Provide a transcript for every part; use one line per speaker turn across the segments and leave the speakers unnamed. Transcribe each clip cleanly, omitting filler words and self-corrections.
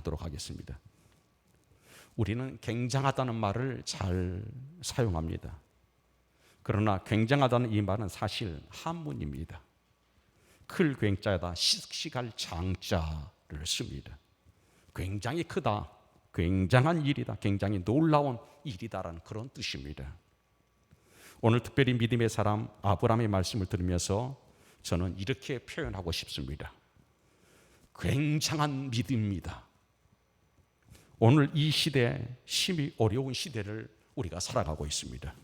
나누도록 하겠습니다. 우리는 굉장하다는 말을 잘 사용합니다. 그러나 굉장하다는 이 말은 사실 한문입니다. 클 굉자에다 식식할 장자를 씁니다. 굉장히 크다, 굉장한 일이다, 굉장히 놀라운 일이다라는 그런 뜻입니다. 오늘 특별히 믿음의 사람 아브라함의 말씀을 들으면서 저는 이렇게 표현하고 싶습니다. 굉장한 믿음입니다. 오늘 이 시대, 심히 어려운 시대를 우리가 살아가고 있습니다.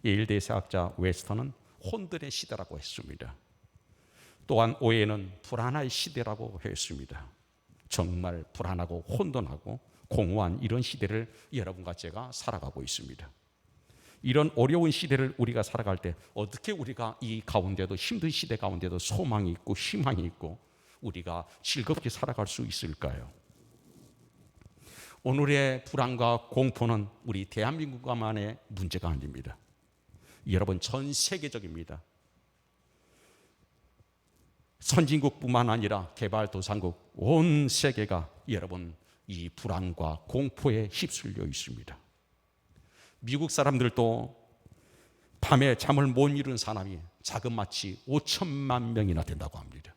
예일 대사학자 웨스턴은 혼돈의 시대라고 했습니다. 또한 오해는 불안의 시대라고 했습니다. 정말 불안하고 혼돈하고 공허한 이런 시대를 여러분과 제가 살아가고 있습니다. 이런 어려운 시대를 우리가 살아갈 때 어떻게 우리가 이 가운데도, 힘든 시대 가운데도 소망이 있고 희망이 있고 우리가 즐겁게 살아갈 수 있을까요? 오늘의 불안과 공포는 우리 대한민국만의 문제가 아닙니다. 여러분, 전 세계적입니다. 선진국뿐만 아니라 개발도상국 온 세계가 여러분 이 불안과 공포에 휩쓸려 있습니다. 미국 사람들도 밤에 잠을 못 이루는 사람이 자그마치 5천만 명이나 된다고 합니다.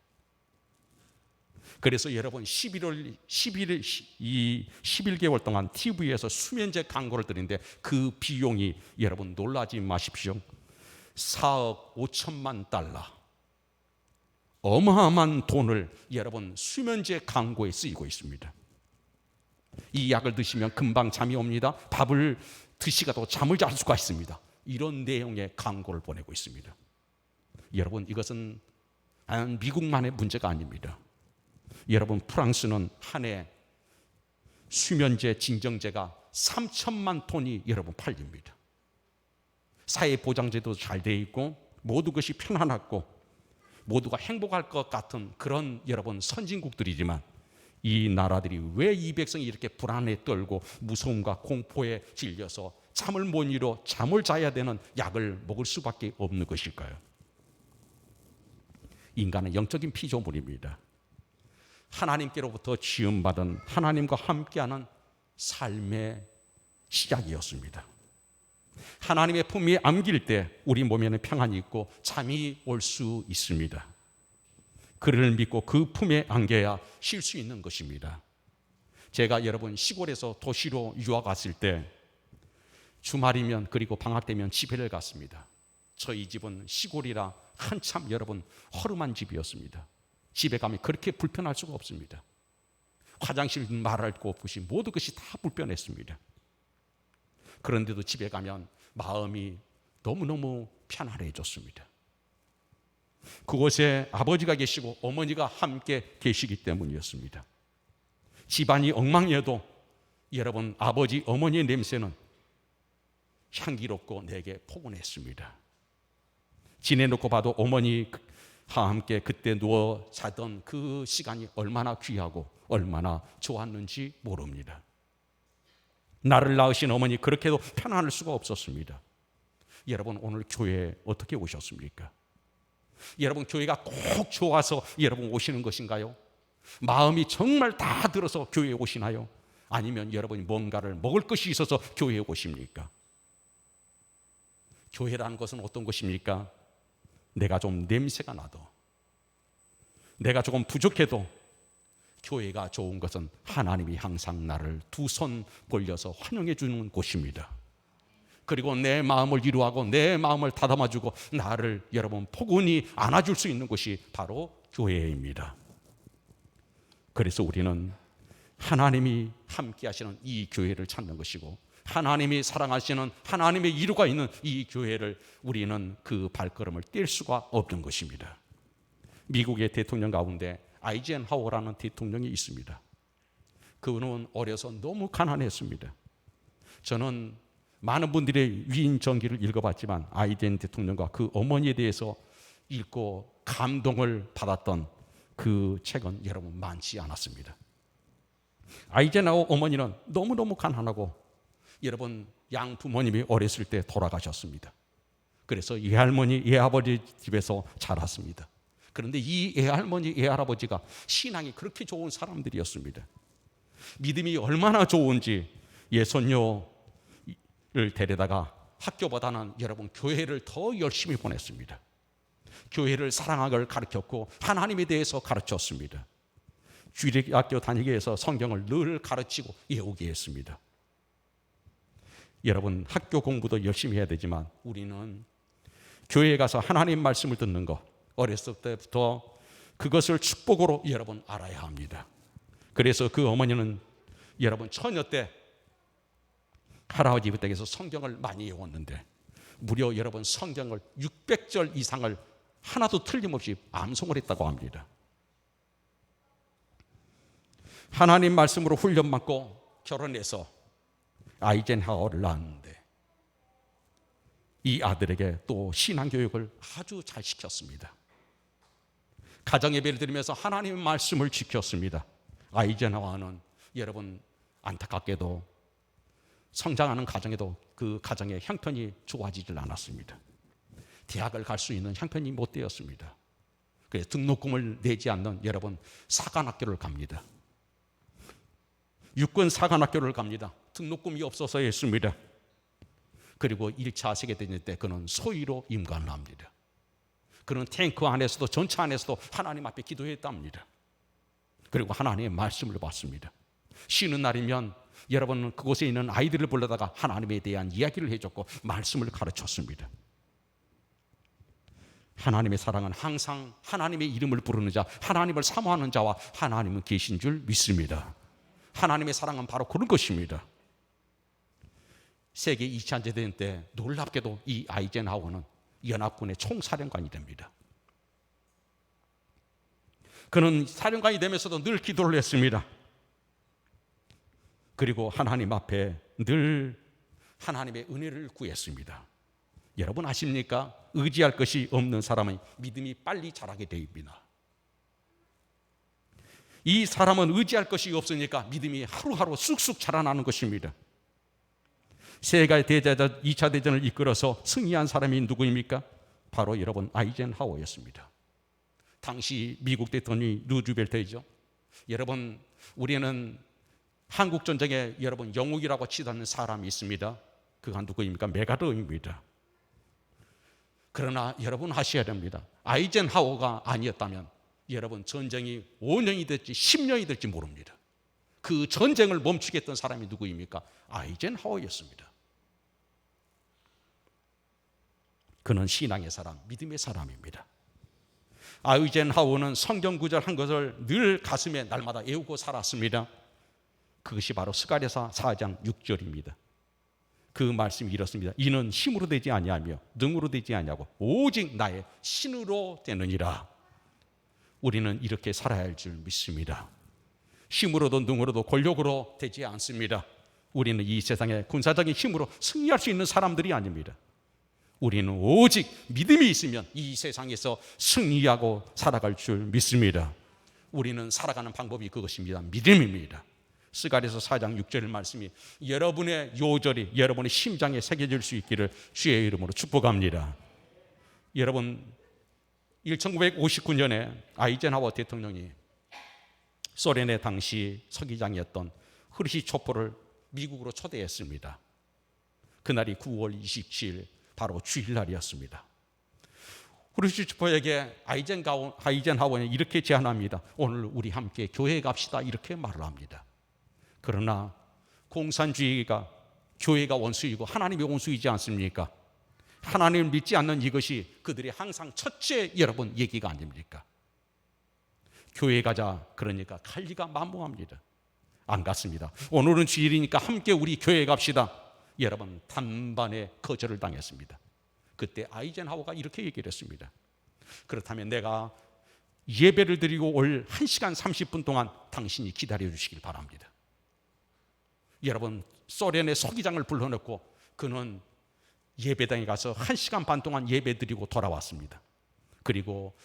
그래서 여러분 11개월 동안 TV에서 수면제 광고를 드리는데 그 비용이 여러분 놀라지 마십시오. 4억 5천만 달러. 어마어마한 돈을 여러분 수면제 광고에 쓰이고 있습니다. 이 약을 드시면 금방 잠이 옵니다. 밥을 드시고도 잠을 잘 수가 있습니다. 이런 내용의 광고를 보내고 있습니다. 여러분, 이것은 미국만의 문제가 아닙니다. 여러분, 프랑스는 한 해 수면제, 진정제가 3천만 톤이 여러분 팔립니다. 사회보장제도 잘 돼 있고 모두 것이 편안하고 모두가 행복할 것 같은 그런 여러분 선진국들이지만 이 나라들이 왜 이 백성이 이렇게 불안에 떨고 무서움과 공포에 질려서 잠을 못 이루어 잠을 자야 되는 약을 먹을 수밖에 없는 것일까요? 인간은 영적인 피조물입니다. 하나님께로부터 지음받은 하나님과 함께하는 삶의 시작이었습니다. 하나님의 품위에 안길 때 우리 몸에는 평안이 있고 잠이 올 수 있습니다. 그를 믿고 그 품에 안겨야 쉴 수 있는 것입니다. 제가 여러분 시골에서 도시로 유학 갔을 때 주말이면 그리고 방학 때면 집회를 갔습니다. 저희 집은 시골이라 한참 여러분 허름한 집이었습니다. 집에 가면 그렇게 불편할 수가 없습니다. 화장실 말할 것 없이 모든 것이 다 불편했습니다. 그런데도 집에 가면 마음이 너무너무 편안해졌습니다. 그곳에 아버지가 계시고 어머니가 함께 계시기 때문이었습니다. 집안이 엉망이어도 여러분 아버지 어머니의 냄새는 향기롭고 내게 포근했습니다. 지내놓고 봐도 어머니와 함께 그때 누워 자던 그 시간이 얼마나 귀하고 얼마나 좋았는지 모릅니다. 나를 낳으신 어머니 그렇게도 편안할 수가 없었습니다. 여러분, 오늘 교회에 어떻게 오셨습니까? 여러분, 교회가 꼭 좋아서 여러분 오시는 것인가요? 마음이 정말 다 들어서 교회에 오시나요? 아니면 여러분이 뭔가를 먹을 것이 있어서 교회에 오십니까? 교회라는 것은 어떤 것입니까? 내가 좀 냄새가 나도, 내가 조금 부족해도 교회가 좋은 것은 하나님이 항상 나를 두 손 벌려서 환영해 주는 곳입니다. 그리고 내 마음을 위로하고 내 마음을 다담아주고 나를 여러분 포근히 안아줄 수 있는 곳이 바로 교회입니다. 그래서 우리는 하나님이 함께 하시는 이 교회를 찾는 것이고 하나님이 사랑하시는 하나님의 이루가 있는 이 교회를 우리는 그 발걸음을 뗄 수가 없는 것입니다. 미국의 대통령 가운데 아이젠하워라는 대통령이 있습니다. 그분은 어려서 너무 가난했습니다. 저는 많은 분들의 위인 전기를 읽어봤지만 아이젠 대통령과 그 어머니에 대해서 읽고 감동을 받았던 그 책은 여러분 많지 않았습니다. 아이젠하워 어머니는 너무너무 가난하고 여러분 양 부모님이 어렸을 때 돌아가셨습니다. 그래서 예할머니, 예아버지 집에서 자랐습니다. 그런데 이 예할머니, 예할아버지가 신앙이 그렇게 좋은 사람들이었습니다. 믿음이 얼마나 좋은지 손녀를 데려다가 학교보다는 여러분 교회를 더 열심히 보냈습니다. 교회를 사랑하기를 가르쳤고 하나님에 대해서 가르쳤습니다. 주일학교 다니기 위해서 성경을 늘 가르치고 외우게 했습니다. 여러분 학교 공부도 열심히 해야 되지만 우리는 교회에 가서 하나님 말씀을 듣는 것, 어렸을 때부터 그것을 축복으로 여러분 알아야 합니다. 그래서 그 어머니는 여러분 처녀 때 할아버지 댁에서 성경을 많이 외웠는데 무려 여러분 성경을 600절 이상을 하나도 틀림없이 암송을 했다고 합니다. 하나님 말씀으로 훈련받고 결혼해서 아이젠하워를 낳았는데 이 아들에게 또 신앙교육을 아주 잘 시켰습니다. 가정예배를 드리면서 하나님의 말씀을 지켰습니다. 아이젠하워는 여러분 안타깝게도 성장하는 가정에도 그 가정의 형편이 좋아지질 않았습니다. 대학을 갈 수 있는 형편이 못 되었습니다. 그래서 등록금을 내지 않는 여러분 사관학교를 갑니다. 육군 사관학교를 갑니다. 등록금이 없어서 했습니다. 그리고 1차 세계대전 때 그는 소위로 임관을 합니다. 그는 탱크 안에서도 전차 안에서도 하나님 앞에 기도했답니다. 그리고 하나님의 말씀을 받습니다. 쉬는 날이면 여러분 그곳에 있는 아이들을 불러다가 하나님에 대한 이야기를 해줬고 말씀을 가르쳤습니다. 하나님의 사랑은 항상 하나님의 이름을 부르는 자, 하나님을 사모하는 자와 하나님은 계신 줄 믿습니다. 하나님의 사랑은 바로 그런 것입니다. 세계 2차 대전 때 놀랍게도 이 아이젠하워는 연합군의 총사령관이 됩니다. 그는 사령관이 되면서도 늘 기도를 했습니다. 그리고 하나님 앞에 늘 하나님의 은혜를 구했습니다. 여러분 아십니까? 의지할 것이 없는 사람은 믿음이 빨리 자라게 됩니다. 이 사람은 의지할 것이 없으니까 믿음이 하루하루 쑥쑥 자라나는 것입니다. 세계 대제전 2차 대전을 이끌어서 승리한 사람이 누구입니까? 바로 여러분 아이젠하워였습니다. 당시 미국 대통령이 루즈벨트이죠. 여러분 우리는 한국 전쟁에 여러분 영웅이라고 치닫는 사람이 있습니다. 그가 누구입니까? 메가더입니다. 그러나 여러분 아셔야 됩니다. 아이젠하워가 아니었다면 여러분 전쟁이 5년이 될지 10년이 될지 모릅니다. 그 전쟁을 멈추게 했던 사람이 누구입니까? 아이젠하워였습니다. 그는 신앙의 사람, 믿음의 사람입니다. 아이젠하워는 성경 구절 한 것을 늘 가슴에 날마다 외우고 살았습니다. 그것이 바로 스가랴서 4장 6절입니다. 그 말씀이 이렇습니다. 이는 힘으로 되지 아니하며 능으로 되지 아니하고 오직 나의 신으로 되느니라. 우리는 이렇게 살아야 할 줄 믿습니다. 힘으로도 능으로도 권력으로 되지 않습니다. 우리는 이 세상의 군사적인 힘으로 승리할 수 있는 사람들이 아닙니다. 우리는 오직 믿음이 있으면 이 세상에서 승리하고 살아갈 줄 믿습니다. 우리는 살아가는 방법이 그것입니다. 믿음입니다. 스가랴서 4장 6절 말씀이 여러분의 요절이 여러분의 심장에 새겨질 수 있기를 주의 이름으로 축복합니다. 여러분 1959년에 아이젠하워 대통령이 소련의 당시 서기장이었던 흐르시초프를 미국으로 초대했습니다. 그날이 9월 27일 바로 주일날이었습니다. 흐르시초프에게 아이젠하워는 이렇게 제안합니다. 오늘 우리 함께 교회에 갑시다 이렇게 말을 합니다. 그러나 공산주의가 교회가 원수이고 하나님이 원수이지 않습니까? 하나님을 믿지 않는 이것이 그들의 항상 첫째 여러분 얘기가 아닙니까? 교회 가자 그러니까 갈 리가 만무합니다. 안 갔습니다. 오늘은 주일이니까 함께 우리 교회에 갑시다. 여러분 단번에 거절을 당했습니다. 그때 아이젠하워가 이렇게 얘기를 했습니다. 그렇다면 내가 예배를 드리고 올 1시간 30분 동안 당신이 기다려 주시길 바랍니다. 여러분 소련의 서기장을 불러놓고 그는 예배당에 가서 1시간 반 동안 예배 드리고 돌아왔습니다. 그리고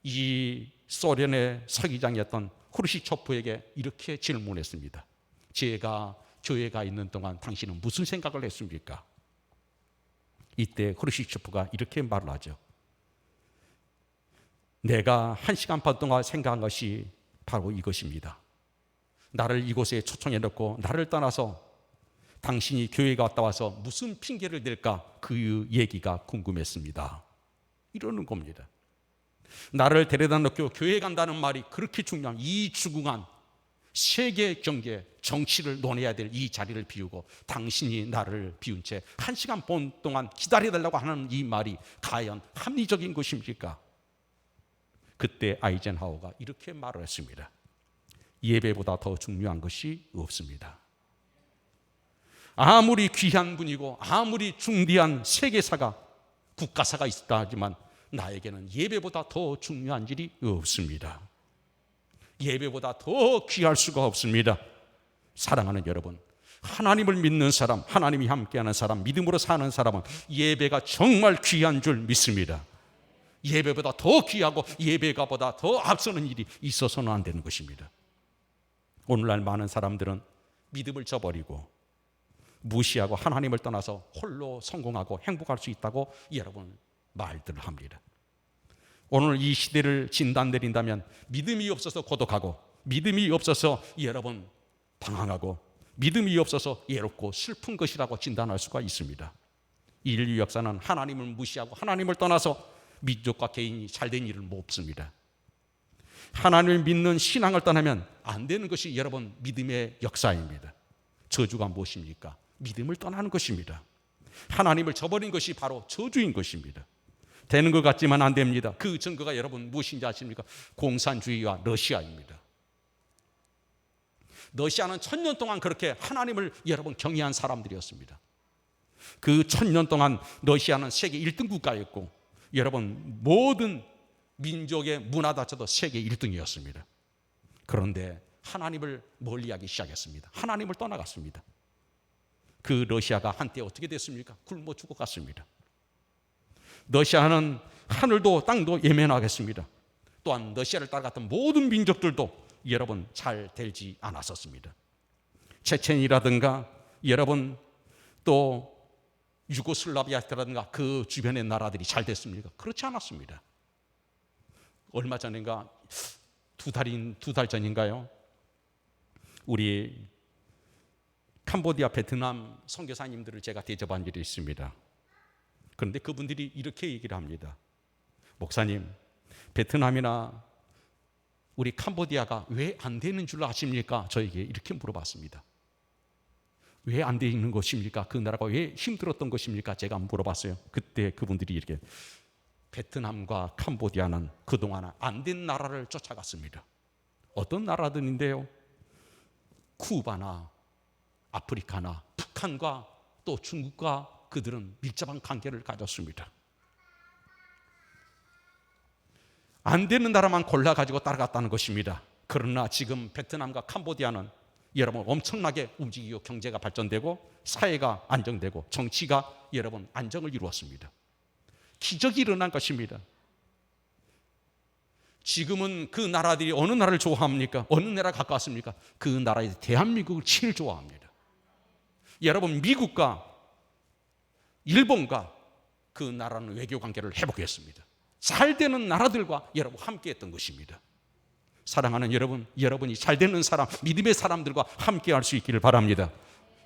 이 소련의 서기장이었던 후르시초프에게 이렇게 질문했습니다. 제가 교회가 있는 동안 당신은 무슨 생각을 했습니까? 이때 후르시초프가 이렇게 말을 하죠. 내가 1시간 반 동안 생각한 것이 바로 이것입니다. 나를 이곳에 초청해 놓고 나를 떠나서 당신이 교회가 왔다 와서 무슨 핑계를 댈까 그 얘기가 궁금했습니다. 이러는 겁니다. 나를 데려다 놓고 교회 간다는 말이 그렇게 중요한 이 중요한 세계 경제 정치를 논해야 될 이 자리를 비우고 당신이 나를 비운 채 1시간 반 동안 기다려달라고 하는 이 말이 과연 합리적인 것입니까? 그때 아이젠하워가 이렇게 말을 했습니다. 예배보다 더 중요한 것이 없습니다. 아무리 귀한 분이고 아무리 중대한 세계사가 국가사가 있다 하지만 나에게는 예배보다 더 중요한 일이 없습니다. 예배보다 더 귀할 수가 없습니다. 사랑하는 여러분, 하나님을 믿는 사람, 하나님이 함께하는 사람, 믿음으로 사는 사람은 예배가 정말 귀한 줄 믿습니다. 예배보다 더 귀하고 예배가보다 더 앞서는 일이 있어서는 안 되는 것입니다. 오늘날 많은 사람들은 믿음을 저버리고 무시하고 하나님을 떠나서 홀로 성공하고 행복할 수 있다고 여러분 말들을 합니다. 오늘 이 시대를 진단 내린다면 믿음이 없어서 고독하고 믿음이 없어서 여러분 방황하고 믿음이 없어서 외롭고 슬픈 것이라고 진단할 수가 있습니다. 인류 역사는 하나님을 무시하고 하나님을 떠나서 민족과 개인이 잘된 일을 못 봅니다. 하나님을 믿는 신앙을 떠나면 안 되는 것이 여러분 믿음의 역사입니다. 저주가 무엇입니까? 믿음을 떠나는 것입니다. 하나님을 저버린 것이 바로 저주인 것입니다. 되는 것 같지만 안 됩니다. 그 증거가 여러분 무엇인지 아십니까? 공산주의와 러시아입니다. 러시아는 1000년 동안 그렇게 하나님을 여러분 경외한 사람들이었습니다. 그 1000년 동안 러시아는 세계 1등 국가였고 여러분 모든 민족의 문화다쳐도 세계 1등이었습니다. 그런데 하나님을 멀리하기 시작했습니다. 하나님을 떠나갔습니다. 그 러시아가 한때 어떻게 됐습니까? 굶어 죽어갔습니다. 러시아는 하늘도 땅도 예면하겠습니다. 또한 러시아를 따라갔던 모든 민족들도 여러분 잘 되지 않았었습니다. 체첸이라든가 여러분 또 유고슬라비아라든가 그 주변의 나라들이 잘 됐습니까? 그렇지 않았습니다. 얼마 전인가 두 달 전인가요? 우리 캄보디아, 베트남 선교사님들을 제가 대접한 일이 있습니다. 그런데 그분들이 이렇게 얘기를 합니다. 목사님, 베트남이나 우리 캄보디아가 왜 안 되는 줄 아십니까? 저에게 이렇게 물어봤습니다. 왜 안 되는 것입니까? 그 나라가 왜 힘들었던 것입니까? 제가 물어봤어요. 그때 그분들이 이렇게 베트남과 캄보디아는 그동안 안 된 나라를 쫓아갔습니다. 어떤 나라들인데요? 쿠바나 아프리카나 북한과 또 중국과 그들은 밀접한 관계를 가졌습니다. 안 되는 나라만 골라가지고 따라갔다는 것입니다. 그러나 지금 베트남과 캄보디아는 여러분 엄청나게 움직이고 경제가 발전되고 사회가 안정되고 정치가 여러분 안정을 이루었습니다. 기적이 일어난 것입니다. 지금은 그 나라들이 어느 나라를 좋아합니까? 어느 나라가 가까웠습니까? 그 나라에 대한민국을 제일 좋아합니다. 여러분 미국과 일본과 그 나라는 외교 관계를 회복했습니다. 잘 되는 나라들과 여러분 함께 했던 것입니다. 사랑하는 여러분, 여러분이 잘 되는 사람, 믿음의 사람들과 함께 할 수 있기를 바랍니다.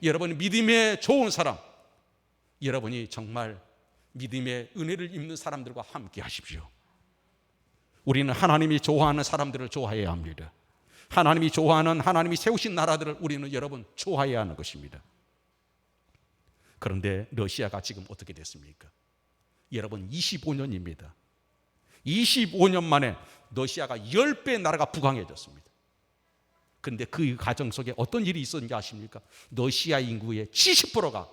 여러분이 믿음의 좋은 사람, 여러분이 정말 믿음의 은혜를 입는 사람들과 함께 하십시오. 우리는 하나님이 좋아하는 사람들을 좋아해야 합니다. 하나님이 좋아하는, 하나님이 세우신 나라들을 우리는 여러분 좋아해야 하는 것입니다. 그런데 러시아가 지금 어떻게 됐습니까? 여러분 25년입니다. 25년 만에 러시아가 10배 나라가 부강해졌습니다. 그런데 그 과정 속에 어떤 일이 있었는지 아십니까? 러시아 인구의 70%가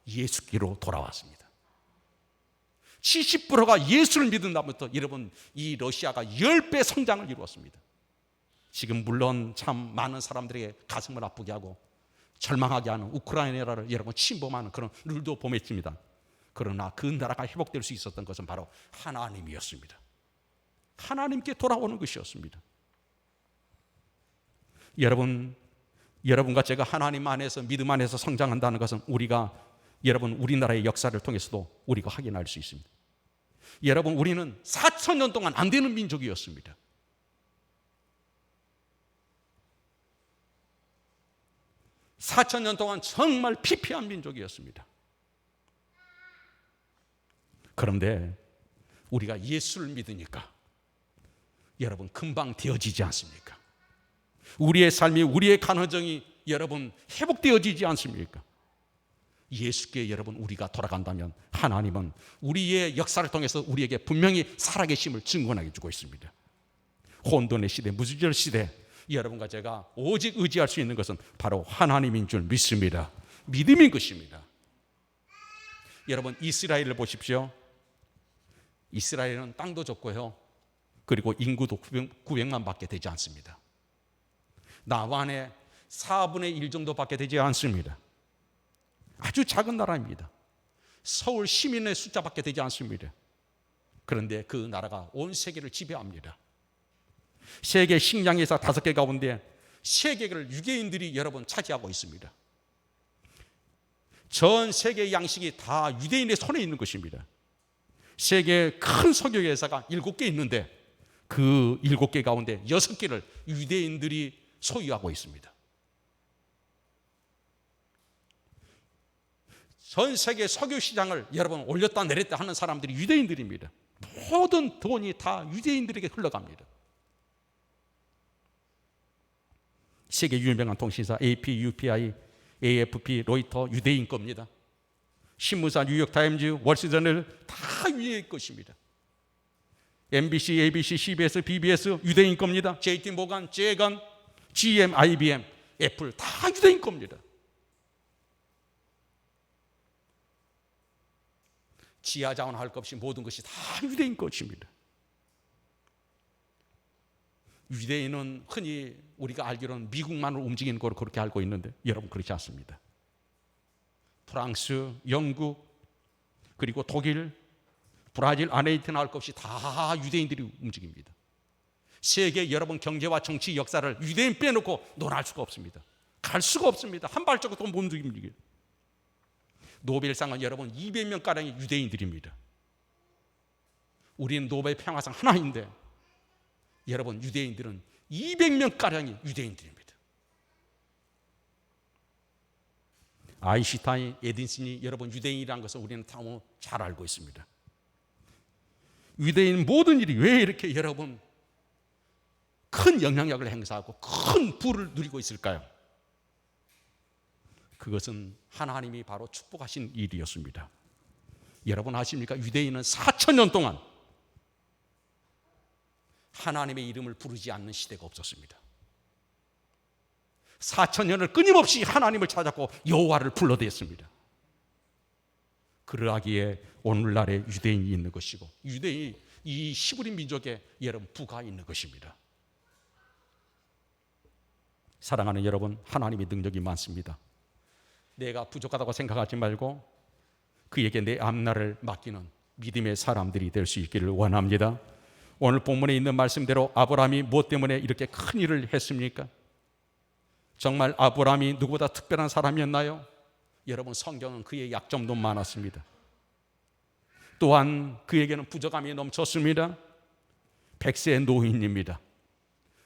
예수께로 돌아왔습니다. 70%가 예수를 믿은 다음부터 여러분 이 러시아가 10배 성장을 이루었습니다. 지금 물론 참 많은 사람들에게 가슴을 아프게 하고 절망하게 하는 우크라이나를 여러분 침범하는 그런 일도 범했습니다. 그러나 그 나라가 회복될 수 있었던 것은 바로 하나님이었습니다. 하나님께 돌아오는 것이었습니다. 여러분과 제가 하나님 안에서 믿음 안에서 성장한다는 것은 우리가 여러분 우리나라의 역사를 통해서도 우리가 확인할 수 있습니다. 여러분 우리는 4,000년 동안 안 되는 민족이었습니다. 4,000년 동안 정말 피폐한 민족이었습니다. 그런데 우리가 예수를 믿으니까 여러분 금방 되어지지 않습니까? 우리의 삶이, 우리의 가능성이 여러분 회복되어지지 않습니까? 예수께 여러분 우리가 돌아간다면 하나님은 우리의 역사를 통해서 우리에게 분명히 살아계심을 증거하게 주고 있습니다. 혼돈의 시대, 무지절 시대, 여러분과 제가 오직 의지할 수 있는 것은 바로 하나님인 줄 믿습니다. 믿음인 것입니다. 여러분 이스라엘을 보십시오. 이스라엘은 땅도 좁고요, 그리고 인구도 900만 밖에 되지 않습니다. 남한의 4분의 1 정도밖에 되지 않습니다. 아주 작은 나라입니다. 서울 시민의 숫자밖에 되지 않습니다. 그런데 그 나라가 온 세계를 지배합니다. 세계 식량회사 5개 가운데 3개를 유대인들이 여러분 차지하고 있습니다. 전 세계 양식이 다 유대인의 손에 있는 것입니다. 세계 큰 석유회사가 7개 있는데 그 7개 가운데 6개를 유대인들이 소유하고 있습니다. 전 세계 석유 시장을 여러분 올렸다 내렸다 하는 사람들이 유대인들입니다. 모든 돈이 다 유대인들에게 흘러갑니다. 세계 유명한 통신사 AP, UPI, AFP, 로이터 유대인 겁니다. 신문사 뉴욕타임즈, 월스트리트저널 다 유대인 것입니다. MBC, ABC, CBS, BBS 유대인 겁니다. JT 모간, 제건, GM, IBM, 애플 다 유대인 겁니다. 지하자원 할 것 없이 모든 것이 다 유대인 것입니다. 유대인은 흔히 우리가 알기로는 미국만을 움직이는 거로 그렇게 알고 있는데 여러분 그렇지 않습니다. 프랑스, 영국, 그리고 독일, 브라질, 아르헨티나 할 것 없이 다 유대인들이 움직입니다. 세계 여러분 경제와 정치 역사를 유대인 빼놓고 논할 수가 없습니다. 갈 수가 없습니다. 한 발자국도 못 움직입니다. 노벨상은 여러분 200명가량의 유대인들입니다. 우리는 노벨 평화상 하나인데 여러분 유대인들은 200명가량의 유대인들입니다. 아인슈타인, 에딘슨이 여러분 유대인이라는 것을 우리는 다 잘 알고 있습니다. 유대인 모든 일이 왜 이렇게 여러분 큰 영향력을 행사하고 큰 부를 누리고 있을까요? 그것은 하나님이 바로 축복하신 일이었습니다. 여러분 아십니까? 유대인은 4,000년 동안 하나님의 이름을 부르지 않는 시대가 없었습니다. 4,000년을 끊임없이 하나님을 찾았고 여호와를 불러댔습니다. 그러하기에 오늘날의 유대인이 있는 것이고 유대인이 이 히브리 민족에 여러분 부가 있는 것입니다. 사랑하는 여러분, 하나님의 능력이 많습니다. 내가 부족하다고 생각하지 말고 그에게 내 앞날을 맡기는 믿음의 사람들이 될 수 있기를 원합니다. 오늘 본문에 있는 말씀대로 아브라함이 무엇 때문에 이렇게 큰 일을 했습니까? 정말 아브라함이 누구보다 특별한 사람이었나요? 여러분 성경은 그의 약점도 많았습니다. 또한 그에게는 부족함이 넘쳤습니다. 100세 노인입니다.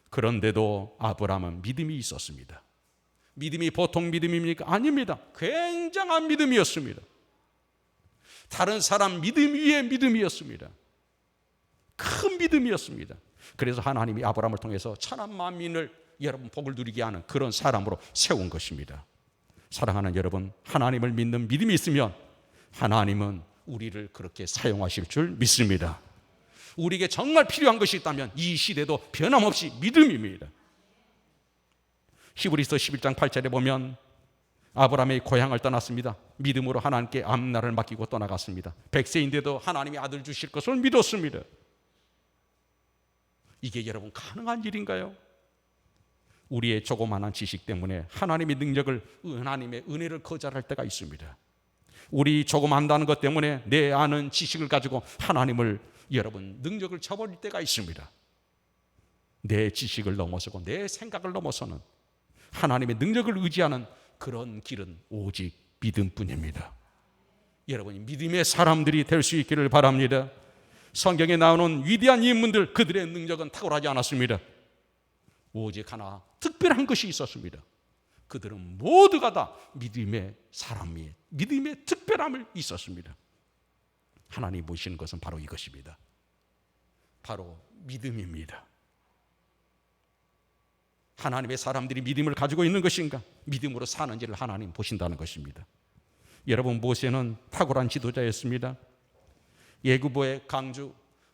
그런데도 아브라함은 믿음이 있었습니다. 믿음이 보통 믿음입니까? 아닙니다. 굉장한 믿음이었습니다. 다른 사람 믿음 위에 믿음이었습니다. 큰 믿음이었습니다. 그래서 하나님이 아브라함을 통해서 천한 만민을 여러분 복을 누리게 하는 그런 사람으로 세운 것입니다. 사랑하는 여러분, 하나님을 믿는 믿음이 있으면 하나님은 우리를 그렇게 사용하실 줄 믿습니다. 우리에게 정말 필요한 것이 있다면 이 시대도 변함없이 믿음입니다. 히브리서 11장 8절에 보면 아브라함의 고향을 떠났습니다. 믿음으로 하나님께 앞날을 맡기고 떠나갔습니다. 100세인데도 하나님이 아들 주실 것을 믿었습니다. 이게 여러분 가능한 일인가요? 우리의 조그마한 지식 때문에 하나님의 능력을, 하나님의 은혜를 거절할 때가 있습니다. 우리 조금 안다는 것 때문에 내 아는 지식을 가지고 하나님을 여러분 능력을 저버릴 때가 있습니다. 내 지식을 넘어서고 내 생각을 넘어서는 하나님의 능력을 의지하는 그런 길은 오직 믿음뿐입니다. 여러분이 믿음의 사람들이 될 수 있기를 바랍니다. 성경에 나오는 위대한 인물들, 그들의 능력은 탁월하지 않았습니다. 오직 하나 특별한 것이 있었습니다. 그들은 모두가 다 믿음의 사람이, 믿음의 특별함을 있었습니다. 하나님 보시는 것은 바로 이것입니다. 바로 믿음입니다. 하나님의 사람들이 믿음을 가지고 있는 것인가? 믿음으로 사는지를 하나님 보신다는 것입니다. 여러분, 모세는 탁월한 지도자였습니다. 애굽의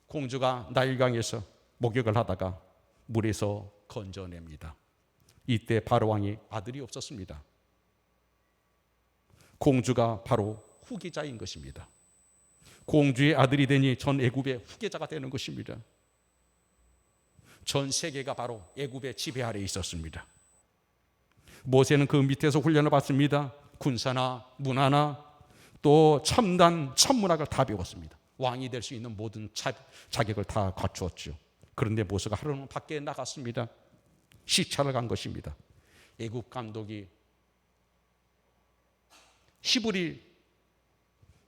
공주가 나일강에서 목욕을 하다가 물에서 건져냅니다. 이때 바로 왕이 아들이 없었습니다. 공주가 바로 후계자인 것입니다. 공주의 아들이 되니 전 애굽의 후계자가 되는 것입니다. 전 세계가 바로 애굽의 지배 아래에 있었습니다. 모세는 그 밑에서 훈련을 받습니다. 군사나 문화나 또 첨단 천문학을 다 배웠습니다. 왕이 될 수 있는 모든 자격을 다 갖추었죠. 그런데 모세가 하루는 밖에 나갔습니다. 시찰을 간 것입니다. 애굽 감독이 히브리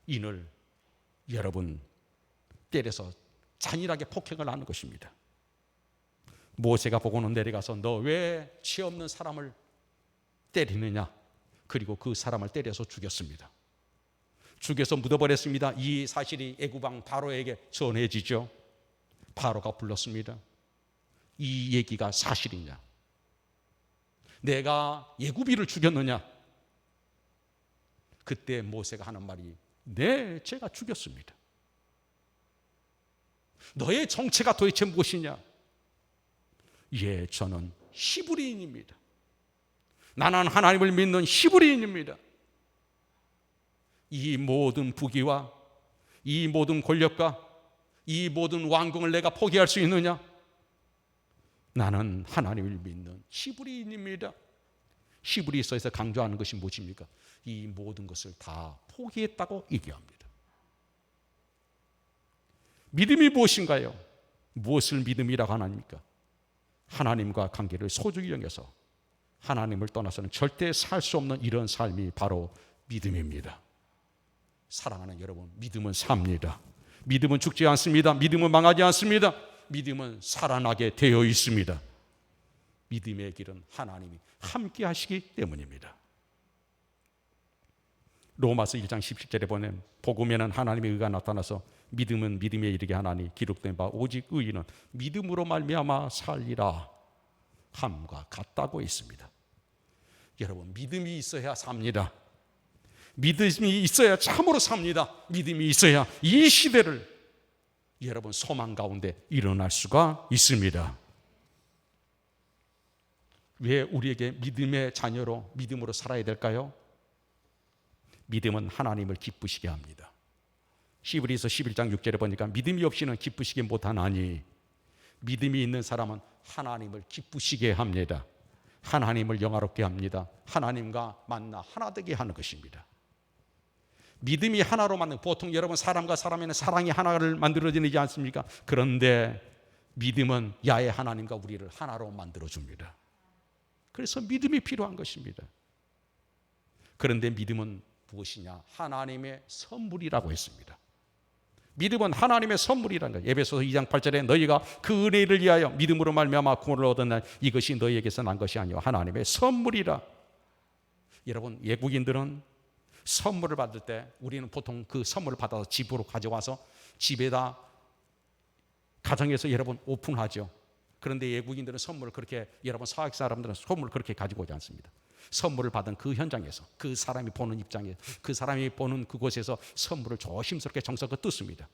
인을 여러분 때려서 잔인하게 폭행을 하는 것입니다. 모세가 보고는 내려가서 너 왜 죄 없는 사람을 때리느냐? 그리고 그 사람을 때려서 죽였습니다. 죽여서 묻어버렸습니다. 이 사실이 애굽왕 바로에게 전해지죠. 바로가 불렀습니다. 이 얘기가 사실이냐? 내가 애굽인을 죽였느냐? 그때 모세가 하는 말이 네, 제가 죽였습니다. 너의 정체가 도대체 무엇이냐? 예, 저는 히브리인입니다. 나는 하나님을 믿는 히브리인입니다. 이 모든 부귀와 이 모든 권력과 이 모든 왕궁을 내가 포기할 수 있느냐? 나는 하나님을 믿는 히브리인입니다. 히브리서에서 강조하는 것이 무엇입니까? 이 모든 것을 다 포기했다고 얘기합니다. 믿음이 무엇인가요? 무엇을 믿음이라고 하나입니까? 하나님과 관계를 소중히 여겨서 하나님을 떠나서는 절대 살 수 없는 이런 삶이 바로 믿음입니다. 사랑하는 여러분, 믿음은 삽니다. 믿음은 죽지 않습니다. 믿음은 망하지 않습니다. 믿음은 살아나게 되어 있습니다. 믿음의 길은 하나님이 함께 하시기 때문입니다. 로마서 1장 17절에 보면 복음에는 하나님의 의가 나타나서 믿음은 믿음에 이르게 하나니 기록된 바 오직 의인은 믿음으로 말미암아 살리라 함과 같다고 있습니다. 여러분, 믿음이 있어야 삽니다. 믿음이 있어야 참으로 삽니다. 믿음이 있어야 이 시대를 여러분 소망 가운데 일어날 수가 있습니다. 왜 우리에게 믿음의 자녀로 믿음으로 살아야 될까요? 믿음은 하나님을 기쁘시게 합니다. 히브리서 11장 6절에 보니까 믿음이 없이는 기쁘시게 못하나니 믿음이 있는 사람은 하나님을 기쁘시게 합니다. 하나님을 영화롭게 합니다. 하나님과 만나 하나 되게 하는 것입니다. 믿음이 하나로 만든, 보통 여러분 사람과 사람에는 사랑이 하나를 만들어지지 않습니까? 그런데 믿음은 야훼 하나님과 우리를 하나로 만들어줍니다. 그래서 믿음이 필요한 것입니다. 그런데 믿음은 무엇이냐? 하나님의 선물이라고 했습니다. 믿음은 하나님의 선물이라는 거예요. 에베소서 2장 8절에 너희가 그 은혜를 위하여 믿음으로 말미암아 구원을 얻었나 이것이 너희에게서 난 것이 아니요 하나님의 선물이라. 여러분, 외국인들은 선물을 받을 때 우리는 보통 그 선물을 받아서 집으로 가져와서 집에다 가정에서 여러분 오픈하죠. 그런데 외국인들은 선물을 그렇게, 여러분 사학 사람들은 선물을 그렇게 가지고 오지 않습니다. 선물을 받은 그 현장에서, 그 사람이 보는 입장에서, 그 사람이 보는 그곳에서 선물을 조심스럽게 정성껏 뜯습니다.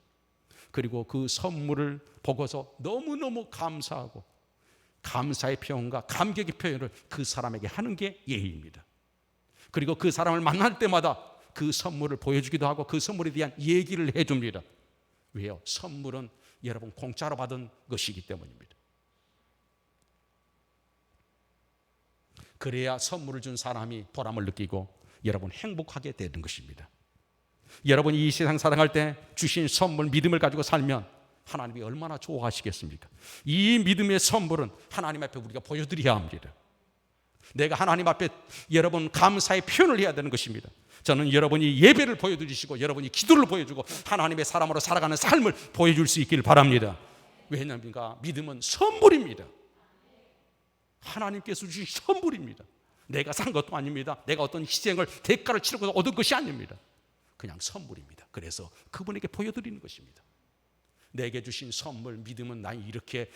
그리고 그 선물을 보고서 너무너무 감사하고 감사의 표현과 감격의 표현을 그 사람에게 하는 게 예의입니다. 그리고 그 사람을 만날 때마다 그 선물을 보여주기도 하고 그 선물에 대한 얘기를 해줍니다. 왜요? 선물은 여러분 공짜로 받은 것이기 때문입니다. 그래야 선물을 준 사람이 보람을 느끼고 여러분 행복하게 되는 것입니다. 여러분이 이 세상 살아갈 때 주신 선물 믿음을 가지고 살면 하나님이 얼마나 좋아하시겠습니까? 이 믿음의 선물은 하나님 앞에 우리가 보여드려야 합니다. 내가 하나님 앞에 여러분 감사의 표현을 해야 되는 것입니다. 저는 여러분이 예배를 보여드리시고 여러분이 기도를 보여주고 하나님의 사람으로 살아가는 삶을 보여줄 수 있기를 바랍니다. 왜냐합니까? 믿음은 선물입니다. 하나님께서 주신 선물입니다. 내가 산 것도 아닙니다. 내가 어떤 희생을 대가를 치르고 얻은 것이 아닙니다. 그냥 선물입니다. 그래서 그분에게 보여드리는 것입니다. 내게 주신 선물 믿음은 나 이렇게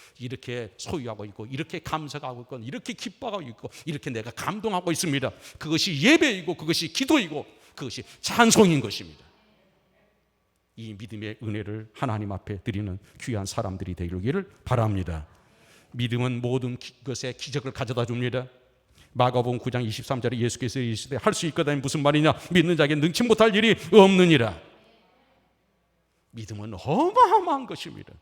소유하고 있고, 이렇게 감사하고 있고, 이렇게 기뻐하고 있고, 이렇게 내가 감동하고 있습니다. 그것이 예배이고, 그것이 기도이고, 그것이 찬송인 것입니다. 이 믿음의 은혜를 하나님 앞에 드리는 귀한 사람들이 되기를 바랍니다. 믿음은 모든 것에 기적을 가져다 줍니다. 마가복음 9장 23절에 예수께서 이르시되 할 수 있거든 무슨 말이냐, 믿는 자에게 능치 못할 일이 없느니라. 믿음은 어마어마한 것입니다.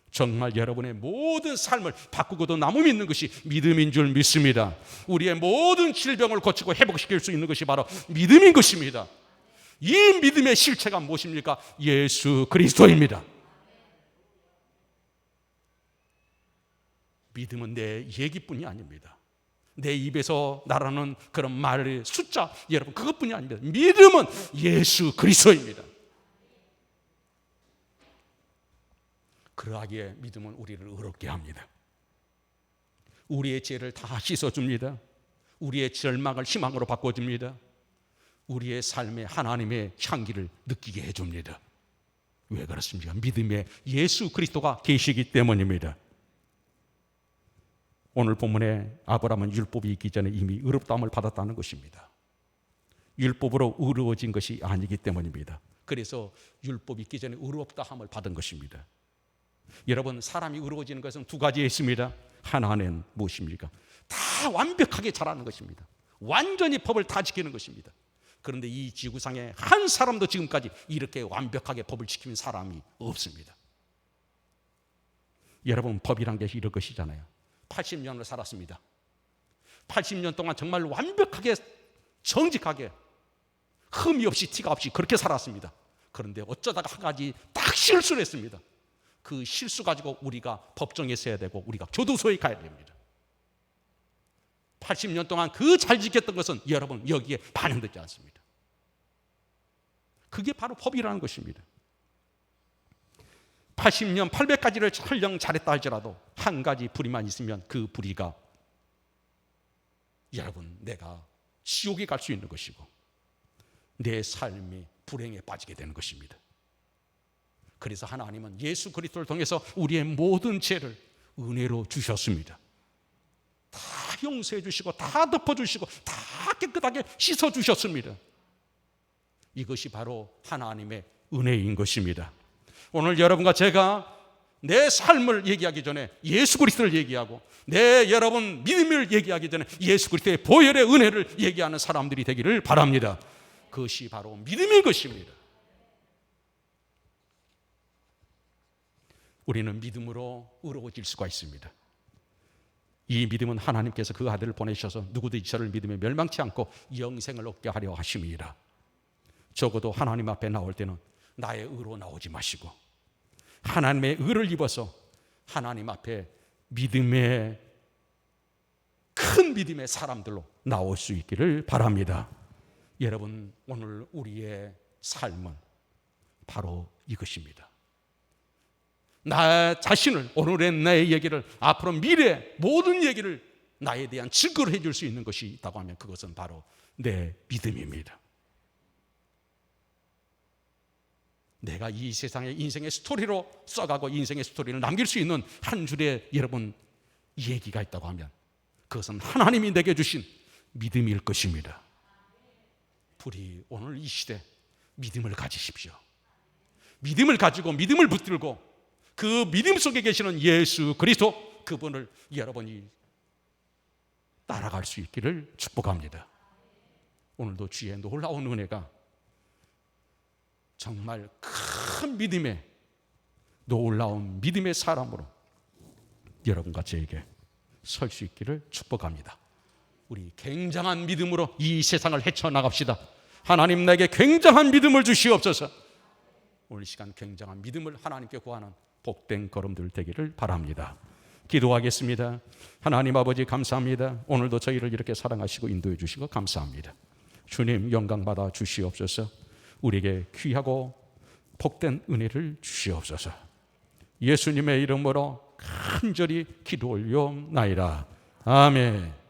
정말 여러분의 모든 삶을 바꾸고도 남음 있는 것이 믿음인 줄 믿습니다. 우리의 모든 질병을 고치고 회복시킬 수 있는 것이 바로 믿음인 것입니다. 이 믿음의 실체가 무엇입니까? 예수 그리스도입니다. 믿음은 내 얘기뿐이 아닙니다. 내 입에서 나라는 그런 말의 숫자, 여러분, 그것뿐이 아닙니다. 믿음은 예수 그리스도입니다. 그러하기에 믿음은 우리를 의롭게 합니다. 우리의 죄를 다 씻어줍니다. 우리의 절망을 희망으로 바꿔줍니다. 우리의 삶에 하나님의 향기를 느끼게 해줍니다. 왜 그렇습니까? 믿음에 예수 그리스도가 계시기 때문입니다. 오늘 본문에 아브라함은 율법이 있기 전에 이미 의롭다함을 받았다는 것입니다. 율법으로 의로워진 것이 아니기 때문입니다. 그래서 율법이 있기 전에 의롭다함을 받은 것입니다. 여러분, 사람이 의로워지는 것은 두 가지에 있습니다. 하나는 무엇입니까? 다 완벽하게 잘하는 것입니다. 완전히 법을 다 지키는 것입니다. 그런데 이 지구상에 한 사람도 지금까지 이렇게 완벽하게 법을 지키는 사람이 없습니다. 여러분, 법이란 게 이런 것이잖아요. 80년을 살았습니다. 80년 동안 정말 완벽하게 정직하게 흠이 없이 티가 없이 그렇게 살았습니다. 그런데 어쩌다가 한 가지 딱 실수를 했습니다. 그 실수 가지고 우리가 법정에 서야 되고 우리가 교도소에 가야 됩니다. 80년 동안 그 잘 지켰던 것은 여러분 여기에 반영되지 않습니다. 그게 바로 법이라는 것입니다. 80년 800가지를 설령 잘했다 할지라도 한 가지 불의만 있으면 그 불의가 여러분 내가 지옥에 갈 수 있는 것이고 내 삶이 불행에 빠지게 되는 것입니다. 그래서 하나님은 예수 그리스도를 통해서 우리의 모든 죄를 은혜로 주셨습니다. 다 용서해 주시고 다 덮어주시고 다 깨끗하게 씻어주셨습니다. 이것이 바로 하나님의 은혜인 것입니다. 오늘 여러분과 제가 내 삶을 얘기하기 전에 예수 그리스도를 얘기하고 내 여러분 믿음을 얘기하기 전에 예수 그리스도의 보혈의 은혜를 얘기하는 사람들이 되기를 바랍니다. 그것이 바로 믿음인 것입니다. 우리는 믿음으로 의로워질 수가 있습니다. 이 믿음은 하나님께서 그 아들을 보내셔서 누구도 저를 믿음에 멸망치 않고 영생을 얻게 하려 하심이라. 적어도 하나님 앞에 나올 때는 나의 의로 나오지 마시고 하나님의 의를 입어서 하나님 앞에 믿음의 큰 믿음의 사람들로 나올 수 있기를 바랍니다. 여러분, 오늘 우리의 삶은 바로 이것입니다. 나 자신을, 오늘의 나의 얘기를, 앞으로 미래 모든 얘기를 나에 대한 증거를 해줄 수 있는 것이 있다고 하면 그것은 바로 내 믿음입니다. 내가 이 세상의 인생의 스토리로 써가고 인생의 스토리를 남길 수 있는 한 줄의 여러분 얘기가 있다고 하면 그것은 하나님이 내게 주신 믿음일 것입니다. 우리 오늘 이 시대 믿음을 가지십시오. 믿음을 가지고 믿음을 붙들고 그 믿음 속에 계시는 예수 그리스도 그분을 여러분이 따라갈 수 있기를 축복합니다. 오늘도 주의 놀라운 은혜가 정말 큰 믿음의 놀라운 믿음의 사람으로 여러분과 저에게 설 수 있기를 축복합니다. 우리 굉장한 믿음으로 이 세상을 헤쳐나갑시다. 하나님 나에게 굉장한 믿음을 주시옵소서. 오늘 이 시간 굉장한 믿음을 하나님께 구하는 복된 걸음들 되기를 바랍니다. 기도하겠습니다. 하나님 아버지 감사합니다. 오늘도 저희를 이렇게 사랑하시고 인도해 주시고 감사합니다. 주님 영광 받아 주시옵소서. 우리에게 귀하고 복된 은혜를 주시옵소서. 예수님의 이름으로 간절히 기도 올려옵나이다. 아멘.